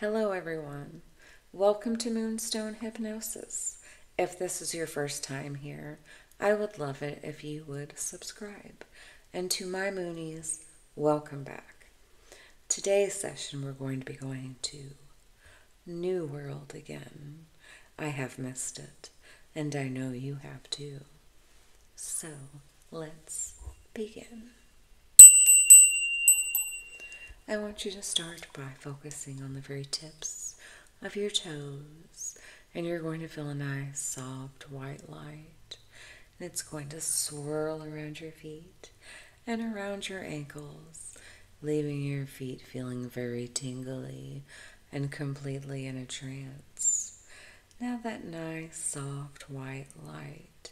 Hello, everyone. Welcome to Moonstone Hypnosis. If this is your first time here, I would love it if you would subscribe. And to my Moonies, welcome back. Today's session, we're going to be going to New World again. I have missed it, and I know you have too. So, let's begin. I want you to start by focusing on the very tips of your toes, and you're going to feel a nice soft white light, and it's going to swirl around your feet and around your ankles, leaving your feet feeling very tingly and completely in a trance. Now that nice soft white light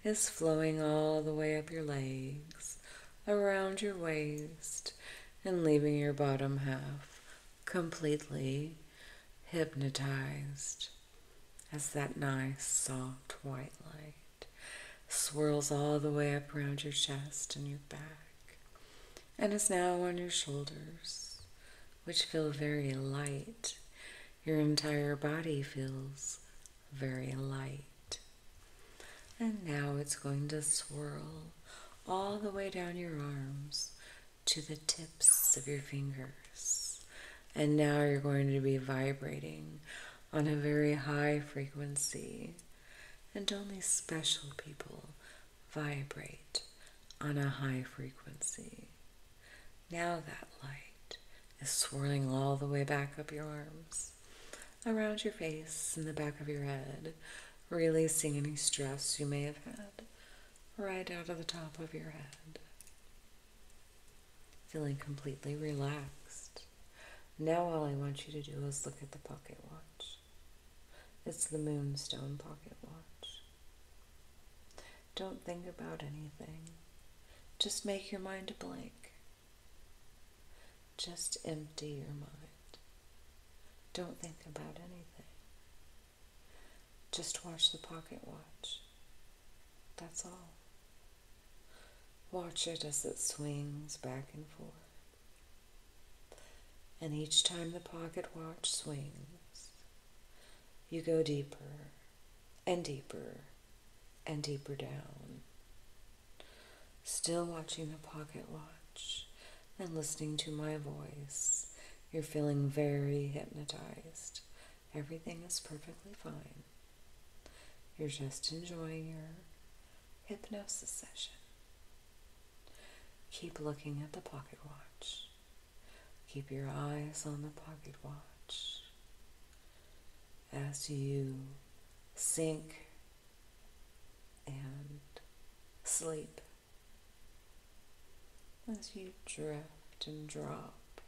is flowing all the way up your legs, around your waist, and leaving your bottom half completely hypnotized as that nice soft white light swirls all the way up around your chest and your back and is now on your shoulders, which feel very light. Your entire body feels very light. And now it's going to swirl all the way down your arms to the tips of your fingers. And now you're going to be vibrating on a very high frequency. And only special people vibrate on a high frequency. Now that light is swirling all the way back up your arms, around your face and the back of your head, releasing any stress you may have had right out of the top of your head. Feeling completely relaxed. Now all I want you to do is look at the pocket watch. It's the Moonstone pocket watch. Don't think about anything. Just make your mind a blank. Just empty your mind. Don't think about anything. Just watch the pocket watch. That's all. Watch it as it swings back and forth. And each time the pocket watch swings, you go deeper and deeper and deeper down. Still watching the pocket watch and listening to my voice, you're feeling very hypnotized. Everything is perfectly fine. You're just enjoying your hypnosis session. Keep looking at the pocket watch. Keep your eyes on the pocket watch as you sink and sleep, as you drift and drop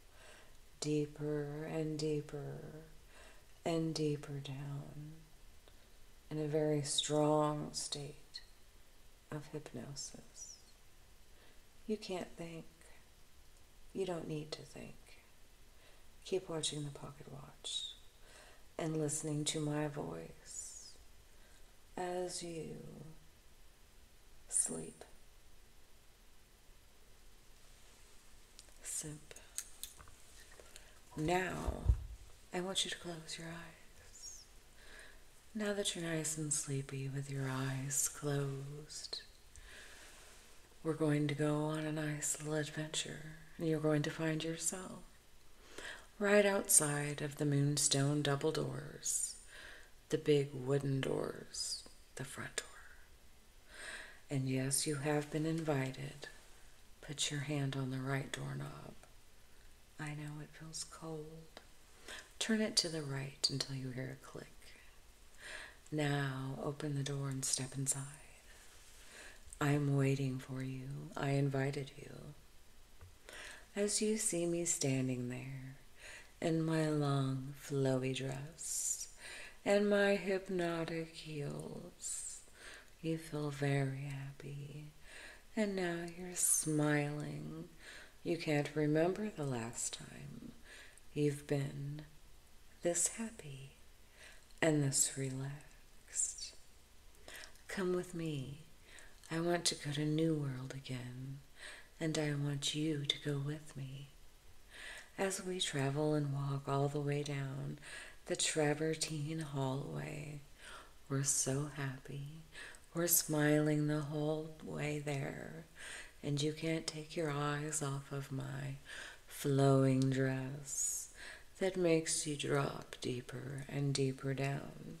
deeper and deeper and deeper down in a very strong state of hypnosis. You can't think. You don't need to think. Keep watching the pocket watch and listening to my voice as you sleep. Simp. Now, I want you to close your eyes. Now that you're nice and sleepy with your eyes closed, we're going to go on a nice little adventure, and you're going to find yourself right outside of the Moonstone double doors, the big wooden doors, the front door. And yes, you have been invited. Put your hand on the right doorknob. I know it feels cold. Turn it to the right until you hear a click. Now open the door and step inside. I'm waiting for you. I invited you. As you see me standing there in my long, flowy dress and my hypnotic heels, you feel very happy. And now you're smiling. You can't remember the last time you've been this happy and this relaxed. Come with me. I want to go to New World again, and I want you to go with me. as we travel and walk all the way down the travertine hallway. We're so happy. We're smiling the whole way there, and you can't take your eyes off of my flowing dress that makes you drop deeper and deeper down.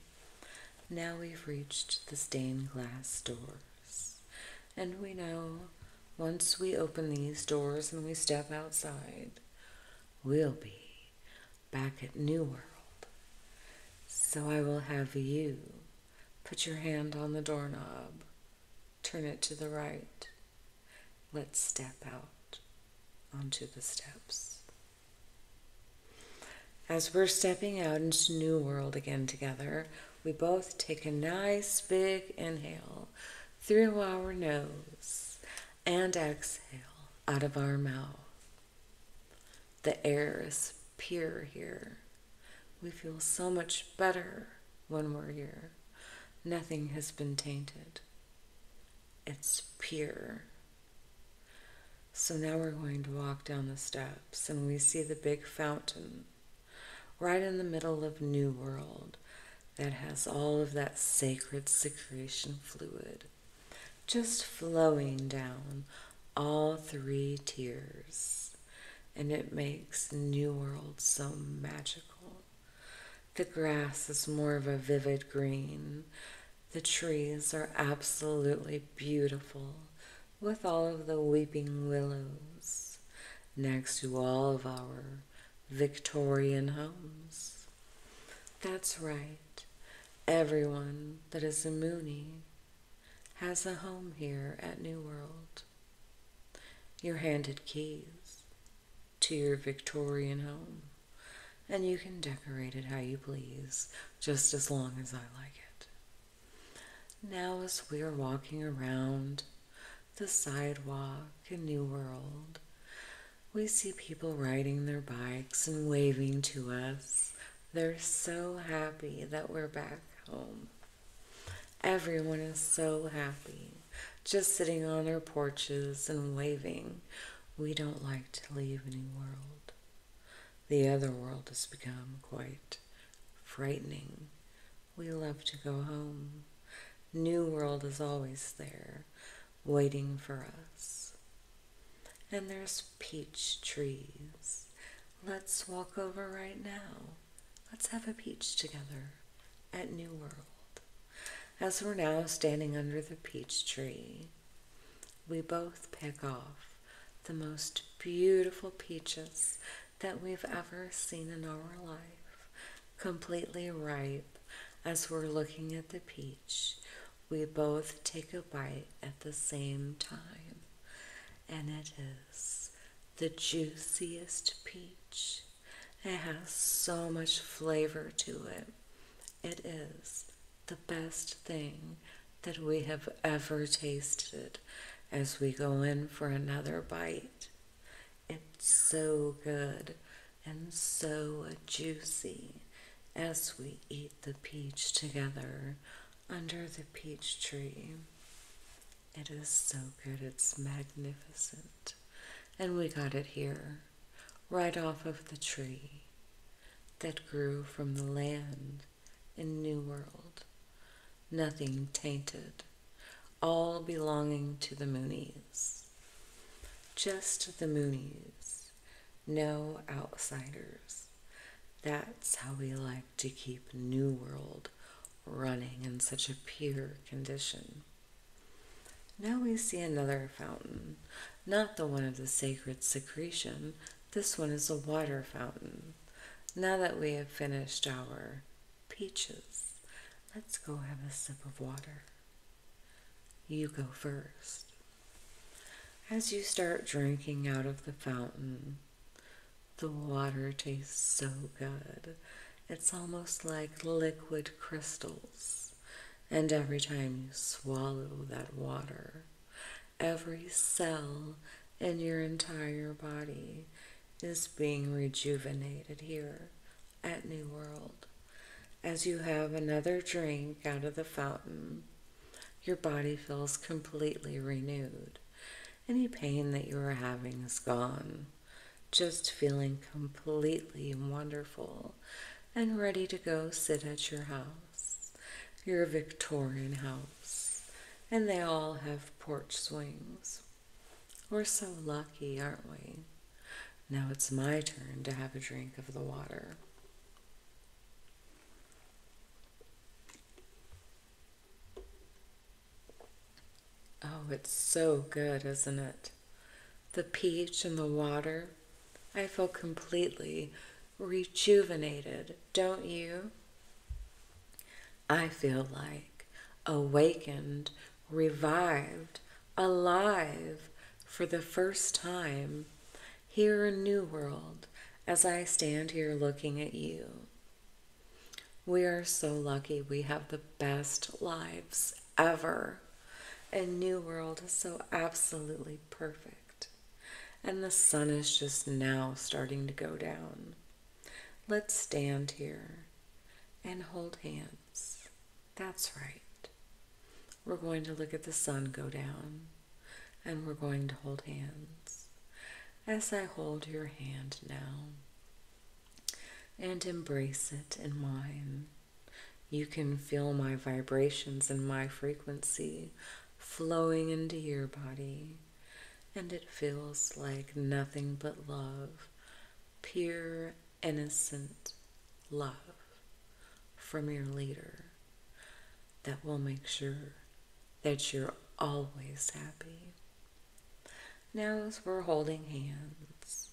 Now we've reached the stained glass doors, and we know once we open these doors and we step outside, we'll be back at New World. So I will have you put your hand on the doorknob, turn it to the right. Let's step out onto the steps. As we're stepping out into New World again together, we both take a nice big inhale through our nose and exhale out of our mouth. The air is pure here. We feel so much better when we're here. Nothing has been tainted. It's pure. So now we're going to walk down the steps, and we see the big fountain right in the middle of New World that has all of that sacred secretion fluid just flowing down all 3 tiers, and it makes New World so magical. The grass is more of a vivid green. The trees are absolutely beautiful with all of the weeping willows next to all of our Victorian homes. That's right. Everyone that is a Moonie has a home here at New World. You're handed keys to your Victorian home, and you can decorate it how you please, just as long as I like it. Now as we are walking around the sidewalk in New World, we see people riding their bikes and waving to us. They're so happy that we're back home. Everyone is so happy, just sitting on their porches and waving. We don't like to leave New World. The other world has become quite frightening. We love to go home. New World is always there, waiting for us. And there's peach trees. Let's walk over right now. Let's have a peach together at New World. As we're now standing under the peach tree, we both pick off the most beautiful peaches that we've ever seen in our life, completely ripe. As we're looking at the peach, we both take a bite at the same time, and it is the juiciest peach. It has so much flavor to it. It is the best thing that we have ever tasted as we go in for another bite. It's so good and so juicy as we eat the peach together under the peach tree. It is so good, it's magnificent. And we got it here, right off of the tree that grew from the land in New World. Nothing tainted, all belonging to the Moonies. Just the Moonies, no outsiders. That's how we like to keep New World running in such a pure condition. Now we see another fountain, not the one of the sacred secretion. This one is a water fountain. Now that we have finished our peaches, let's go have a sip of water. You go first. As you start drinking out of the fountain, the water tastes so good. It's almost like liquid crystals. And every time you swallow that water, every cell in your entire body is being rejuvenated here at New World. As you have another drink out of the fountain, your body feels completely renewed. Any pain that you are having is gone. just feeling completely wonderful and ready to go sit at your house, your Victorian house, and they all have porch swings. We're so lucky, aren't we? Now it's my turn to have a drink of the water. Oh, it's so good, isn't it? The peach and the water. I feel completely rejuvenated, don't you? I feel like awakened, revived, alive for the first time here in New World as I stand here looking at you. We are so lucky we have the best lives ever. And New World is so absolutely perfect. And the sun is just now starting to go down. Let's stand here and hold hands. That's right. We're going to look at the sun go down, and we're going to hold hands. As I hold your hand now and embrace it in mine, you can feel my vibrations and my frequency flowing into your body, and it feels like nothing but love, pure, innocent love from your leader that will make sure that you're always happy. Now, as we're holding hands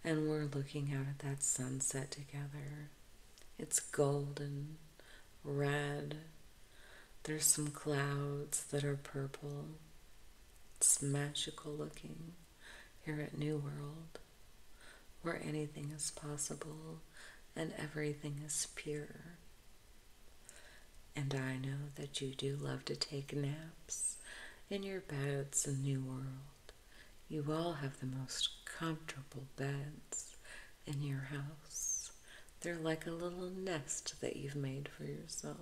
and we're looking out at that sunset together, it's golden, red. There's some clouds that are purple. It's magical looking here at New World, where anything is possible and everything is pure. And I know that you do love to take naps in your beds in New World. You all have the most comfortable beds in your house. They're like a little nest that you've made for yourself.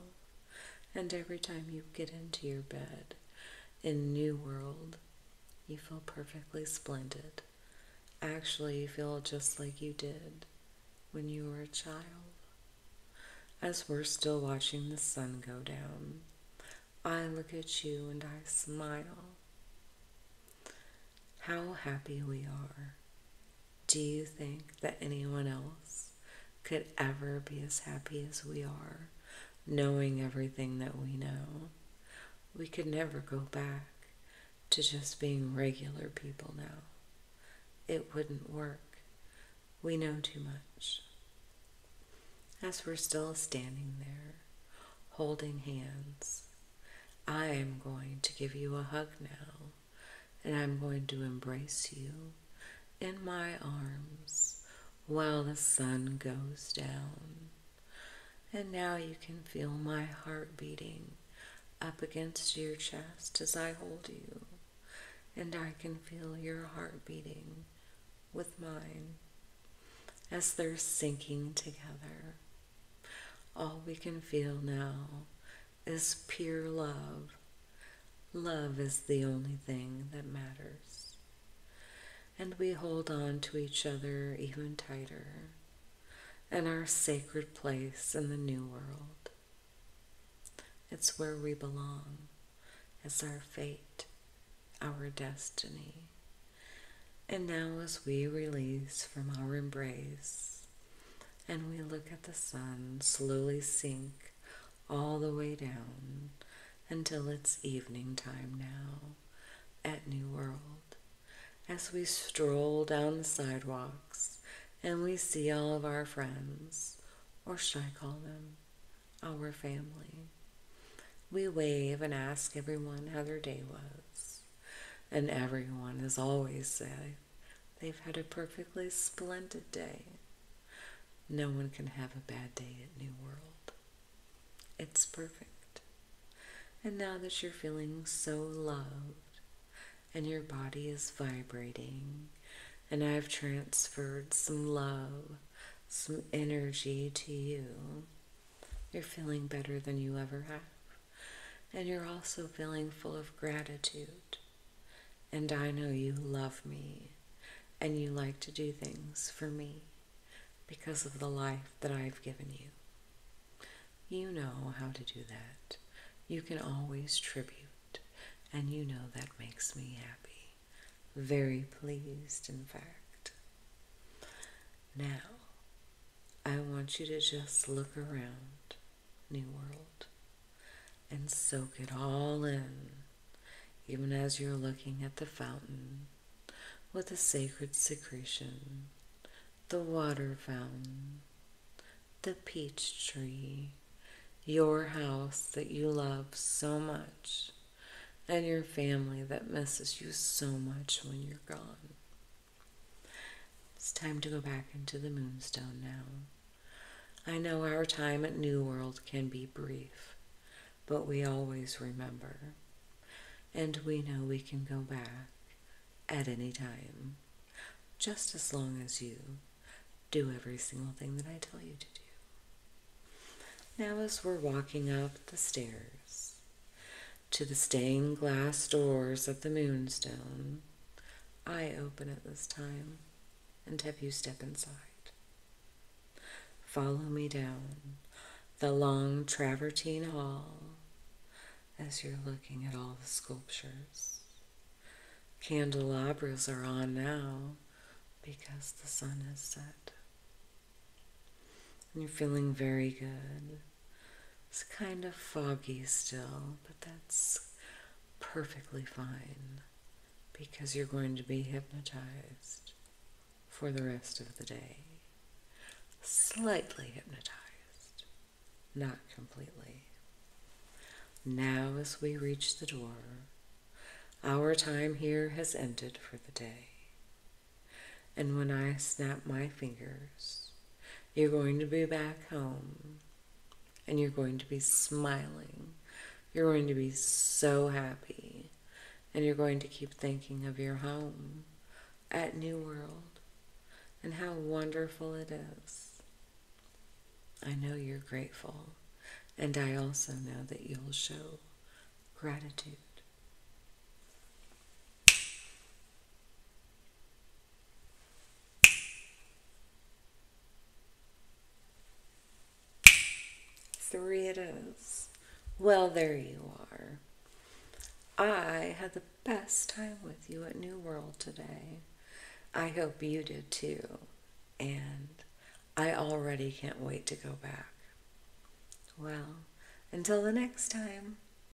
And every time you get into your bed in New World, you feel perfectly splendid. Actually, you feel just like you did when you were a child. As we're still watching the sun go down, I look at you and I smile. How happy we are. Do you think that anyone else could ever be as happy as we are, knowing everything that we know? We could never go back to just being regular people now. It wouldn't work. We know too much. As we're still standing there, holding hands, I am going to give you a hug now, and I'm going to embrace you in my arms while the sun goes down. And now you can feel my heart beating up against your chest as I hold you, and I can feel your heart beating with mine as they're sinking together. All we can feel now is pure love. Love is the only thing that matters. And we hold on to each other even tighter in our sacred place in the New World. It's where we belong. It's our fate, our destiny. And now as we release from our embrace, and we look at the sun slowly sink all the way down until it's evening time now at New World. As we stroll down the sidewalks and we see all of our friends, or should I call them our family, we wave and ask everyone how their day was. And everyone has always said they've had a perfectly splendid day. No one can have a bad day at New World. It's perfect. And now that you're feeling so loved and your body is vibrating and I've transferred some love, some energy to you, you're feeling better than you ever have. And you're also feeling full of gratitude. And I know you love me and you like to do things for me because of the life that I've given you. You know how to do that. You can always tribute, and you know that makes me happy. Very pleased, in fact. Now, I want you to just look around, New World, and soak it all in, even as you're looking at the fountain with the sacred secretion, the water fountain, the peach tree, your house that you love so much, and your family that misses you so much when you're gone. It's time to go back into the Moonstone now. I know our time at New World can be brief, but we always remember, and we know we can go back at any time, just as long as you do every single thing that I tell you to do. Now as we're walking up the stairs to the stained glass doors of the Moonstone, I open it this time and have you step inside. Follow me down the long travertine hall as you're looking at all the sculptures. Candelabras are on now because the sun has set. And you're feeling very good. It's kind of foggy still, but that's perfectly fine because you're going to be hypnotized for the rest of the day. Slightly hypnotized, not completely. Now as we reach the door, our time here has ended for the day. And when I snap my fingers, you're going to be back home, and you're going to be smiling. You're going to be so happy, and you're going to keep thinking of your home at New World and how wonderful it is. I know you're grateful, and I also know that you'll show gratitude. Three it is. Well, there you are. I had the best time with you at New World today. I hope you did too. And I already can't wait to go back. Well, until the next time.